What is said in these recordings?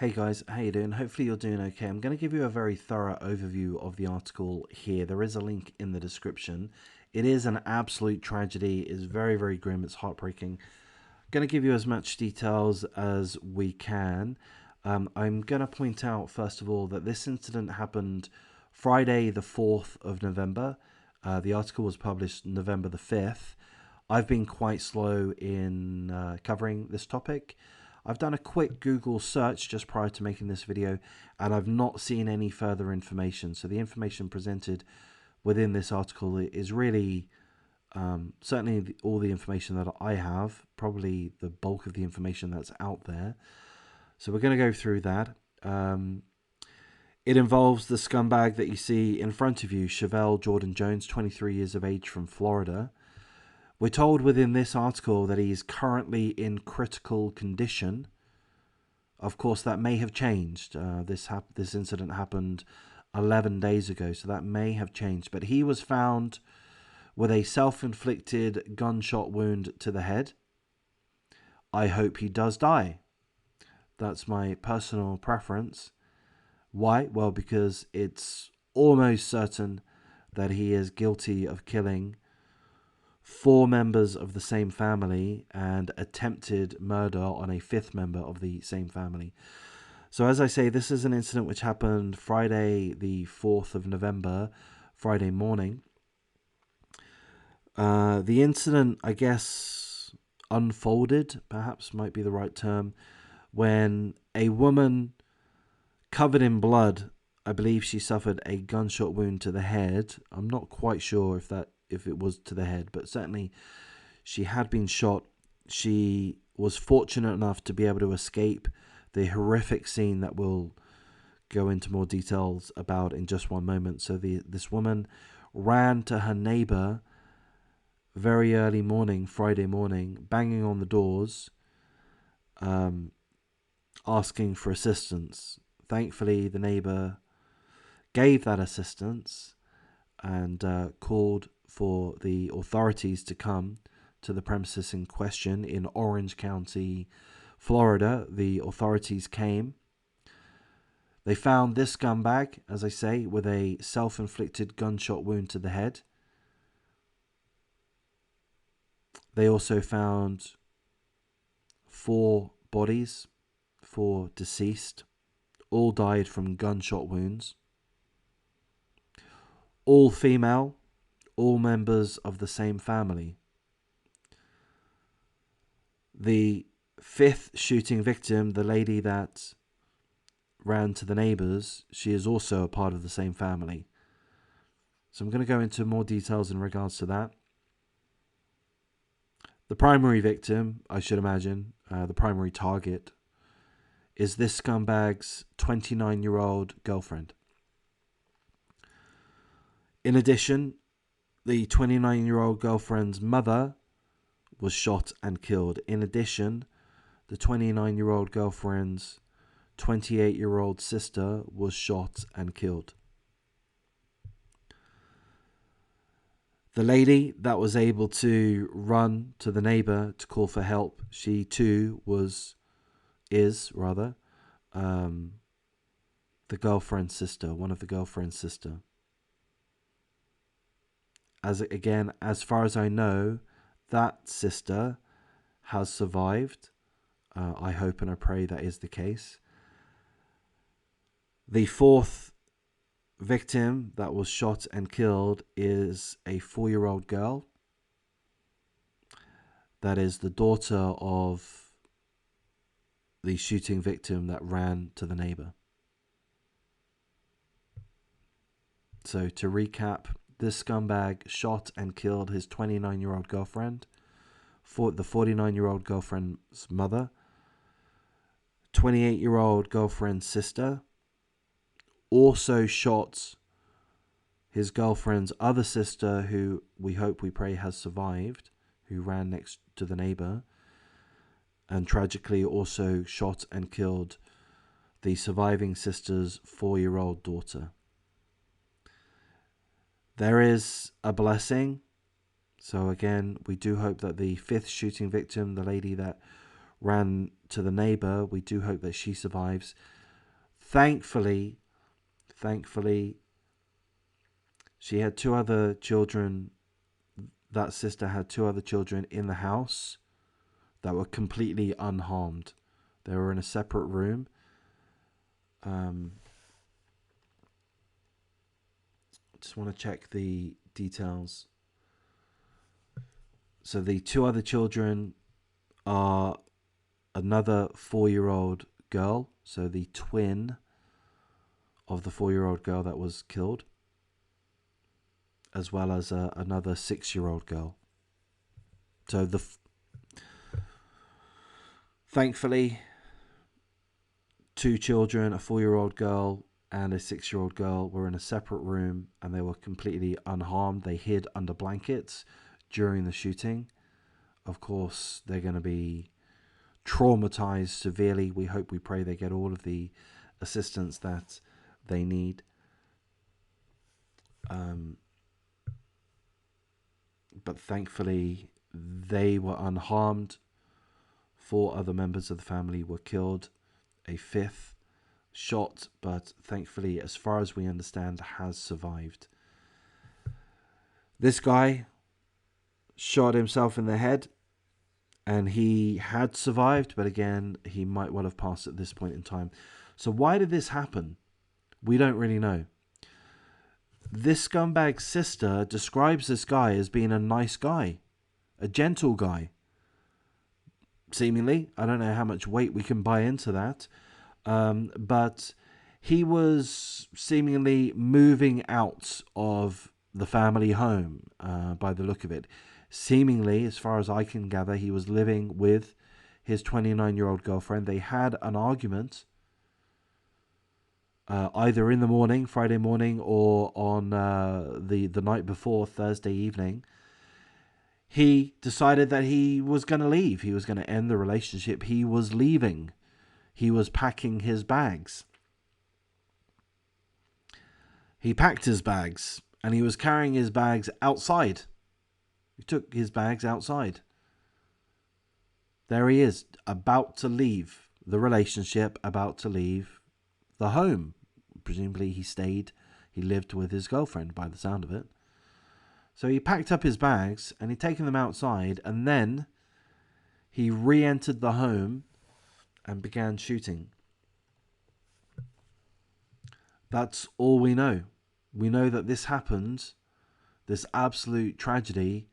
Hey guys, how you doing? Hopefully you're doing okay. I'm going to give you a very thorough overview of the article here. There is a link in the description. It is an absolute tragedy. It's very, very grim. It's heartbreaking. Going to give you as much details as we can. I'm going to point out, first of all, that this incident happened Friday, the 4th of November. The article was published November the 5th. I've been quite slow in covering this topic. I've done a quick Google search just prior to making this video, and I've not seen any further information. So the information presented within this article is really certainly all the information that I have, probably the bulk of the information that's out there. So we're going to go through that. It involves the scumbag that you see in front of you, Chevelle Jordan Jones, 23 years of age, from Florida. We're told within this article that he is currently in critical condition. Of course, that may have changed. This incident happened 11 days ago, so that may have changed. But he was found with a self-inflicted gunshot wound to the head. I hope he does die. That's my personal preference. Why? Well, because it's almost certain that he is guilty of killing 4 members of the same family and attempted murder on a 5th member of the same family. So as I say, this is an incident which happened Friday the 4th of November, Friday morning. The incident, I guess, unfolded, perhaps might be the right term, when a woman covered in blood, I believe she suffered a gunshot wound to the head. I'm not quite sure if it was to the head, but certainly she had been shot. She was fortunate enough to be able to escape the horrific scene that we'll go into more details about in just one moment. So this woman ran to her neighbor very early morning, Friday morning, banging on the doors, asking for assistance. Thankfully, the neighbor gave that assistance and called for the authorities to come to the premises in question in Orange County, Florida. The authorities came. They found this scumbag, as I say, with a self-inflicted gunshot wound to the head. They also found 4 bodies, 4 deceased, all died from gunshot wounds. All female, all members of the same family. The 5th shooting victim, the lady that ran to the neighbors, she is also a part of the same family. So I'm going to go into more details in regards to that. The primary victim, I should imagine, the primary target, is this scumbag's 29-year-old girlfriend. In addition, the 29-year-old girlfriend's mother was shot and killed. In addition, the 29-year-old girlfriend's 28-year-old sister was shot and killed. The lady that was able to run to the neighbor to call for help, she too is the girlfriend's sister, one of the girlfriend's sister. As far as I know, that sister has survived. I hope and I pray that is the case. The 4th victim that was shot and killed is a 4-year-old girl. That is the daughter of the shooting victim that ran to the neighbor. So to recap, this scumbag shot and killed his 29-year-old girlfriend, the 49-year-old girlfriend's mother, 28-year-old girlfriend's sister, also shot his girlfriend's other sister, who we hope, we pray, has survived, who ran next to the neighbor, and tragically also shot and killed the surviving sister's 4-year-old daughter. There is a blessing. So again, we do hope that the 5th shooting victim, the lady that ran to the neighbor. We do hope that she survives. Thankfully, she had two other children. That sister had two other children in the house that were completely unharmed. They were in a separate room. Just want to check the details. So the two other children are another 4-year-old girl. So the twin of the 4-year-old girl that was killed, as well as another 6-year-old girl. So thankfully, two children, a 4-year-old girl and a 6-year-old girl, were in a separate room and they were completely unharmed. They hid under blankets during the shooting. Of course, they're going to be traumatized severely. We hope, we pray they get all of the assistance that they need. But thankfully, they were unharmed. 4 other members of the family were killed. A 5th shot, but thankfully, as far as we understand, has survived. This guy shot himself in the head, and he had survived, but again, he might well have passed at this point in time. So why did this happen? We don't really know. This scumbag's sister describes this guy as being a nice guy, a gentle guy. Seemingly, I don't know how much weight we can buy into that, but he was seemingly moving out of the family home by the look of it. Seemingly, as far as I can gather, he was living with his 29-year-old girlfriend. They had an argument either in the morning, Friday morning, or on the night before, Thursday evening. He decided that he was going to leave. He was going to end the relationship. He was leaving. He was packing his bags. He packed his bags and he was carrying his bags outside. He took his bags outside. There he is, about to leave the relationship, about to leave the home. Presumably he lived with his girlfriend by the sound of it. So he packed up his bags and he'd taken them outside, and then he re-entered the home and began shooting. That's all we know. We know that this happened, this absolute tragedy.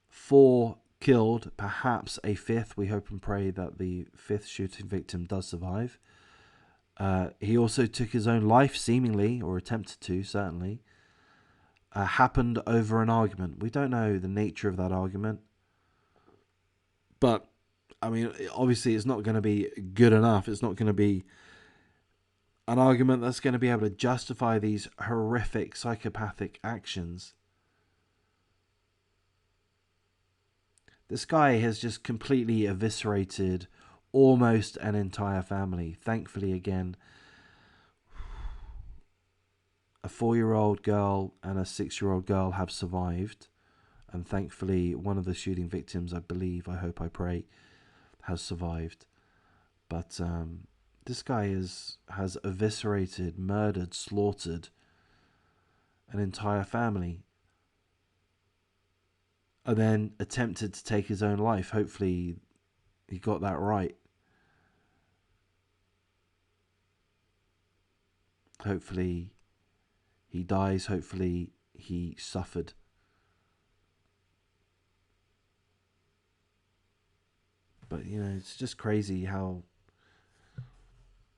4 killed, perhaps a 5th. We hope and pray that the 5th shooting victim does survive. He also took his own life, seemingly, or attempted to, certainly. Happened over an argument. We don't know the nature of that argument. But, I mean, obviously it's not going to be good enough. It's not going to be an argument that's going to be able to justify these horrific psychopathic actions. This guy has just completely eviscerated almost an entire family. Thankfully, again, a 4-year-old girl and a 6-year-old girl have survived. And thankfully, one of the shooting victims, I believe, I hope, I pray, has survived. But this guy has eviscerated, murdered, slaughtered an entire family. And then attempted to take his own life. Hopefully, he got that right. Hopefully, he dies. Hopefully, he suffered. But, you know, it's just crazy how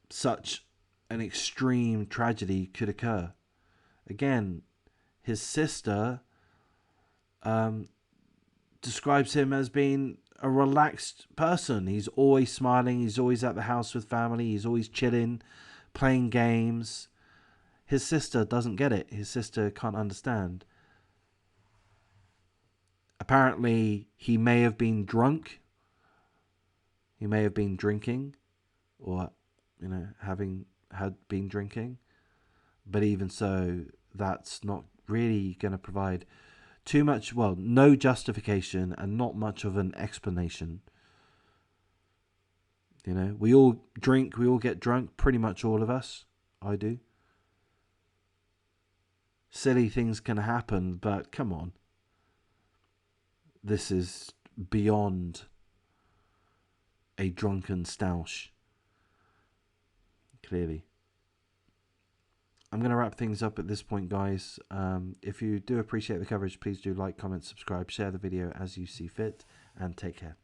such an extreme tragedy could occur. Again, his sister describes him as being a relaxed person. He's always smiling. He's always at the house with family. He's always chilling, playing games. His sister doesn't get it. His sister can't understand. Apparently, he may have been drunk. He may have been drinking, or, you know, had been drinking. But even so, that's not really going to provide too much, well, no justification and not much of an explanation You know, we all drink, we all get drunk, pretty much all of us. I do. Silly things can happen, but come on. This is beyond a drunken stoush, clearly. I'm going to wrap things up at this point, guys. If you do appreciate the coverage, please do like, comment, subscribe, share the video as you see fit, and take care.